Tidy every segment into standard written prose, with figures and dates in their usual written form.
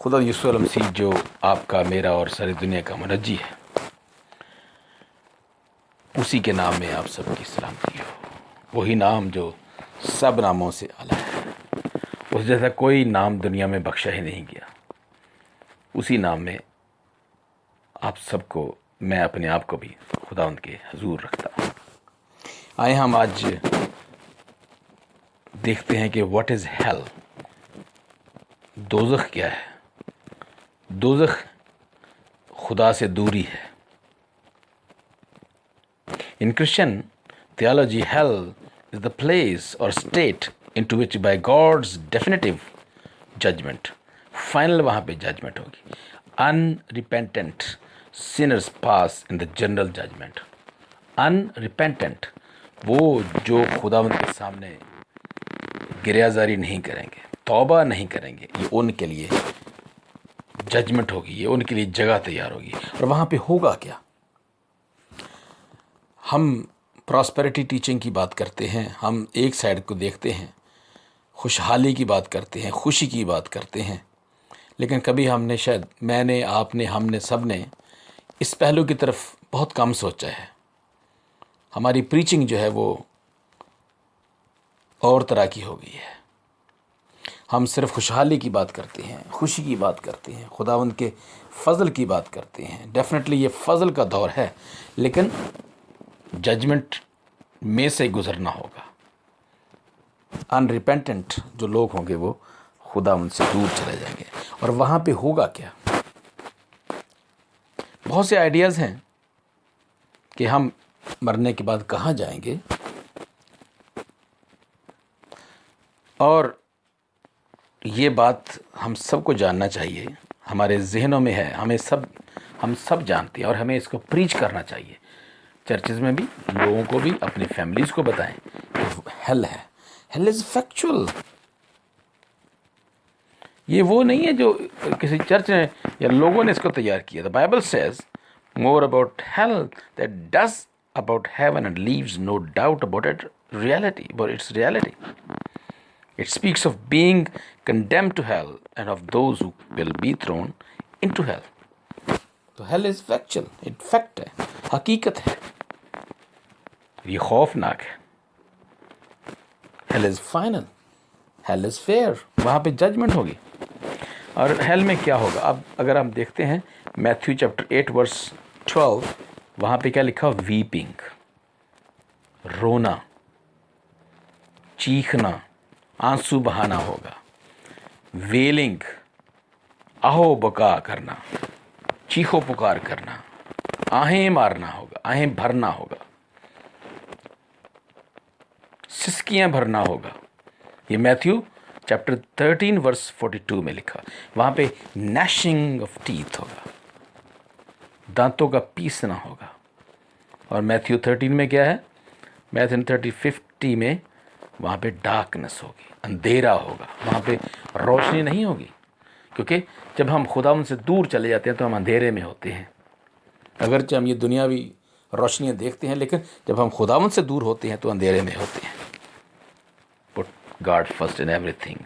خدا یسوع المسیح جو آپ کا میرا اور ساری دنیا کا منجی ہے، اسی کے نام میں آپ سب کی سلامتی ہو۔ وہی نام جو سب ناموں سے اعلیٰ ہے، اس جیسا کوئی نام دنیا میں بخشا ہی نہیں گیا۔ اسی نام میں آپ سب کو، میں اپنے آپ کو بھی خداوند کے حضور رکھتا ہوں۔ آئے ہم آج دیکھتے ہیں کہ واٹ از ہیل، دوزخ کیا ہے۔ دوزخ خدا سے دوری ہے۔ In Christian theology, hell is the place or state into which by God's definitive judgment, final وہاں پہ judgment ہوگی، unrepentant sinners pass in the general judgment. Unrepentant وہ جو خداوند کے سامنے گریازاری نہیں کریں گے، توبہ نہیں کریں گے، یہ ان کے لیے ججمنٹ ہوگی، یہ ان کے لیے جگہ تیار ہوگی۔ اور وہاں پہ ہوگا کیا؟ ہم پراسپیرٹی ٹیچنگ کی بات کرتے ہیں، ہم ایک سائڈ کو دیکھتے ہیں، خوشحالی کی بات کرتے ہیں، خوشی کی بات کرتے ہیں، لیکن کبھی ہم نے، شاید میں نے، آپ نے، ہم نے، سب نے اس پہلو کی طرف بہت کم سوچا ہے۔ ہماری پریچنگ جو ہے وہ اور طرح کی ہو گئی ہے۔ ہم صرف خوشحالی کی بات کرتے ہیں، خوشی کی بات کرتے ہیں، خداوند کے فضل کی بات کرتے ہیں۔ ڈیفینیٹلی یہ فضل کا دور ہے، لیکن ججمنٹ میں سے گزرنا ہوگا۔ انریپینٹنٹ جو لوگ ہوں گے وہ خداوند سے دور چلے جائیں گے۔ اور وہاں پہ ہوگا کیا؟ بہت سے آئیڈیاز ہیں کہ ہم مرنے کے بعد کہاں جائیں گے، اور یہ بات ہم سب کو جاننا چاہیے، ہمارے ذہنوں میں ہے، ہم سب جانتے ہیں، اور ہمیں اس کو پریچ کرنا چاہیے۔ چرچز میں بھی، لوگوں کو بھی، اپنی فیملیز کو بتائیں کہ ہیل ہے۔ Hell is factual. یہ وہ نہیں ہے جو کسی چرچ نے یا لوگوں نے اس کو تیار کیا۔ The Bible says more about hell that does about heaven and leaves no doubt about its reality. It speaks of being condemned to hell and of those who will be thrown into hell. تو hell is factual. it fact ہے، حقیقت ہے، یہ خوفناک ہے۔ hell is final. hell is fair. وہاں پہ judgment ہوگی۔ اور ہیل میں کیا ہوگا؟ اب اگر ہم دیکھتے ہیں میتھیو چیپٹر 8 ورس 12، وہاں پہ کیا لکھا؟ ویپنگ، رونا، چیخنا، آنسو بہانا ہوگا۔ ویلنگ، آہو بکا کرنا، چیخو پکار کرنا، آہیں مارنا ہوگا، آہیں بھرنا ہوگا، سسکیاں بھرنا ہوگا۔ یہ میتھیو چیپٹر 13 ورس 42 میں لکھا۔ وہاں پہ نیشنگ آف ٹیتھ ہوگا، دانتوں کا پیسنا ہوگا۔ اور میتھیو 13 میں کیا ہے؟ میتھیو 50 میں وہاں پہ ڈارکنس ہوگی، اندھیرا ہوگا، وہاں پہ روشنی نہیں ہوگی، کیونکہ جب ہم خدا ان سے دور چلے جاتے ہیں تو ہم اندھیرے میں ہوتے ہیں۔ اگرچہ ہم یہ دنیاوی روشنیاں دیکھتے ہیں، لیکن جب ہم خدا ان سے دور ہوتے ہیں تو اندھیرے میں ہوتے ہیں۔ Put God first in everything.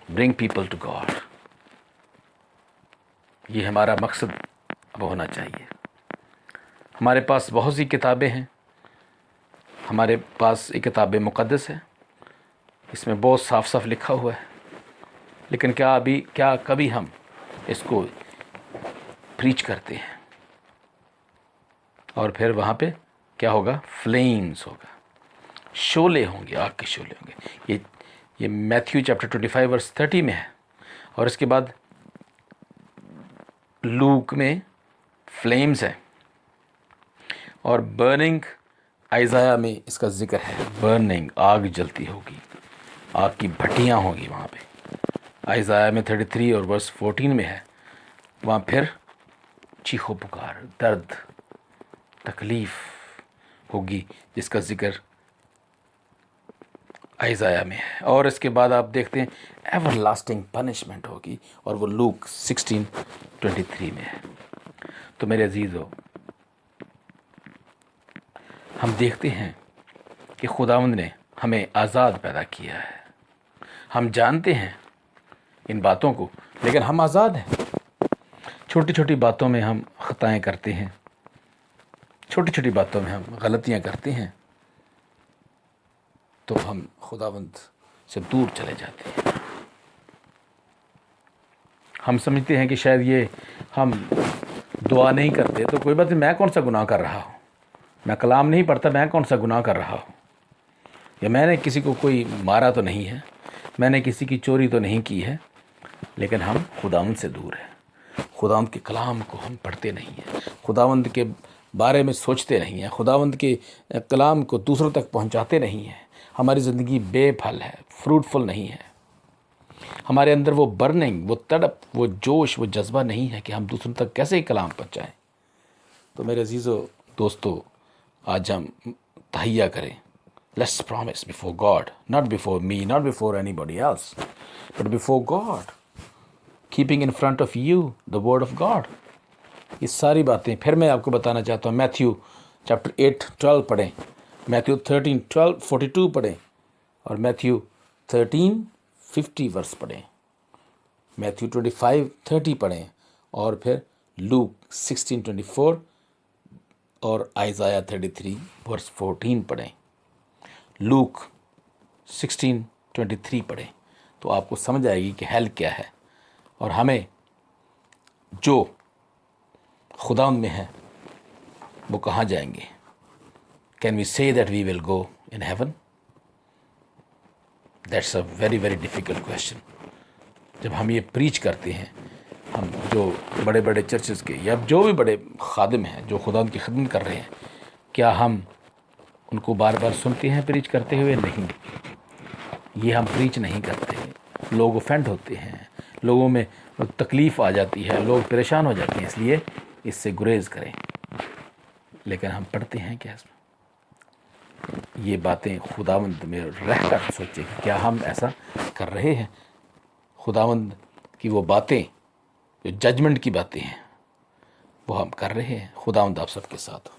Bring people to God. یہ ہمارا مقصد اب ہونا چاہیے۔ ہمارے پاس بہت سی کتابیں ہیں، ہمارے پاس ایک کتاب مقدس ہے، اس میں بہت صاف صاف لکھا ہوا ہے، لیکن کیا کبھی ہم اس کو پریچ کرتے ہیں؟ اور پھر وہاں پہ کیا ہوگا؟ فلیمز ہوگا، شعلے ہوں گے، آگ کے شعلے ہوں گے۔ یہ میتھیو چیپٹر 25 ورس 30 میں ہے۔ اور اس کے بعد لوک میں فلیمز ہے، اور برننگ آئزایا میں اس کا ذکر ہے، برننگ، آگ جلتی ہوگی، آگ کی بھٹیاں ہوں گی وہاں پہ۔ آئزایا میں 33 اور ورس 14 میں ہے، وہاں پھر چیخو پکار، درد، تکلیف ہوگی، جس کا ذکر آئزایا میں ہے۔ اور اس کے بعد آپ دیکھتے ہیں ایور لاسٹنگ پنشمنٹ ہوگی، اور وہ لوک 16:23 میں ہے۔ تو میرے عزیزو، ہم دیکھتے ہیں کہ خداوند نے ہمیں آزاد پیدا کیا ہے۔ ہم جانتے ہیں ان باتوں کو، لیکن ہم آزاد ہیں۔ چھوٹی چھوٹی باتوں میں ہم خطائیں کرتے ہیں، چھوٹی چھوٹی باتوں میں ہم غلطیاں کرتے ہیں، تو ہم خداوند سے دور چلے جاتے ہیں۔ ہم سمجھتے ہیں کہ شاید یہ ہم دعا نہیں کرتے تو کوئی بات نہیں، میں کون سا گناہ کر رہا ہوں، میں کلام نہیں پڑھتا، میں کون سا گناہ کر رہا ہوں، یا میں نے کسی کو کوئی مارا تو نہیں ہے، میں نے کسی کی چوری تو نہیں کی ہے۔ لیکن ہم خداوند سے دور ہیں، خداوند کے کلام کو ہم پڑھتے نہیں ہیں، خداوند کے بارے میں سوچتے نہیں ہیں، خداوند کے کلام کو دوسروں تک پہنچاتے نہیں ہیں۔ ہماری زندگی بے پھل ہے، فروٹفل نہیں ہے، ہمارے اندر وہ برننگ، وہ تڑپ، وہ جوش، وہ جذبہ نہیں ہے کہ ہم دوسروں تک کیسے کلام پہنچائیں۔ تو میرے عزیزو دوستو، آج ہم تہیہ کریں، let's promise before God, not before me, not before anybody else, but before God, keeping in front of you the word of God۔ یہ ساری باتیں پھر میں آپ کو بتانا چاہتا ہوں۔ میتھیو چیپٹر 8:12 پڑھیں، میتھیو 13:42 پڑھیں، اور میتھیو 13:50 ورس پڑھیں، میتھیو 25:30 پڑھیں، اور پھر لوک 16:24 اور آئزایہ 33 ورس 14 پڑھیں، لوک 16:23 پڑھیں، تو آپ کو سمجھ آئے گی کہ حل کیا ہے، اور ہمیں جو خداوند میں ہے وہ کہاں جائیں گے۔ Can we say that we will go in heaven؟ That's a very very difficult question۔ جب ہم یہ پریچ کرتے ہیں، ہم جو بڑے بڑے چرچز کے یا جو بھی بڑے خادم ہیں جو خداوند کی خدمت کر رہے ہیں، کیا ہم ان کو بار بار سنتے ہیں پریچ کرتے ہوئے؟ نہیں، یہ ہم پریچ نہیں کرتے، لوگ اوفینڈ ہوتے ہیں، لوگوں میں تکلیف آ جاتی ہے، لوگ پریشان ہو جاتے ہیں، اس لیے اس سے گریز کریں۔ لیکن ہم پڑھتے ہیں کیا اس میں؟ یہ باتیں خداوند میں رہ کر سوچیں کہ کیا ہم ایسا کر رہے ہیں؟ خداوند کی وہ باتیں جو ججمنٹ کی باتیں ہیں وہ ہم کر رہے ہیں؟ خداوند آپ سب کے ساتھ ہو۔